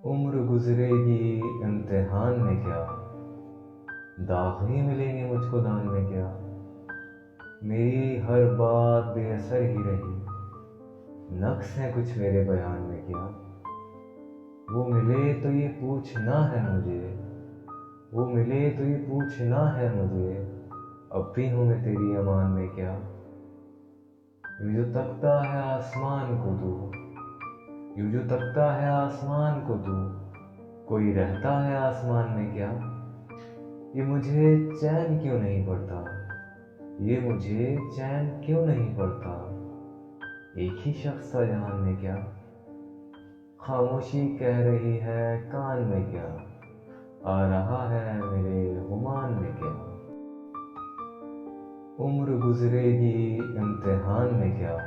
उम्र गुजरेगी इम्तिहान में क्या, दाग ही मिलेंगे मुझको दान में क्या। मेरी हर बात बेअसर ही रही, नक्स है कुछ मेरे बयान में क्या। वो मिले तो ये पूछना है मुझे, वो मिले तो ये पूछना है मुझे, अब भी हूँ मैं तेरी अमान में क्या। यूं जो तकता है आसमान को तू, यूं जो तकता है आसमान को तू, कोई रहता है आसमान में क्या। ये मुझे चैन क्यों नहीं पड़ता, ये मुझे चैन क्यों नहीं पड़ता। एक ही शख्स था जहान में क्या, खामोशी कह रही है कान में क्या, आ रहा है मेरे गुमान में क्या। उम्र गुजरेगी इम्तिहान में क्या,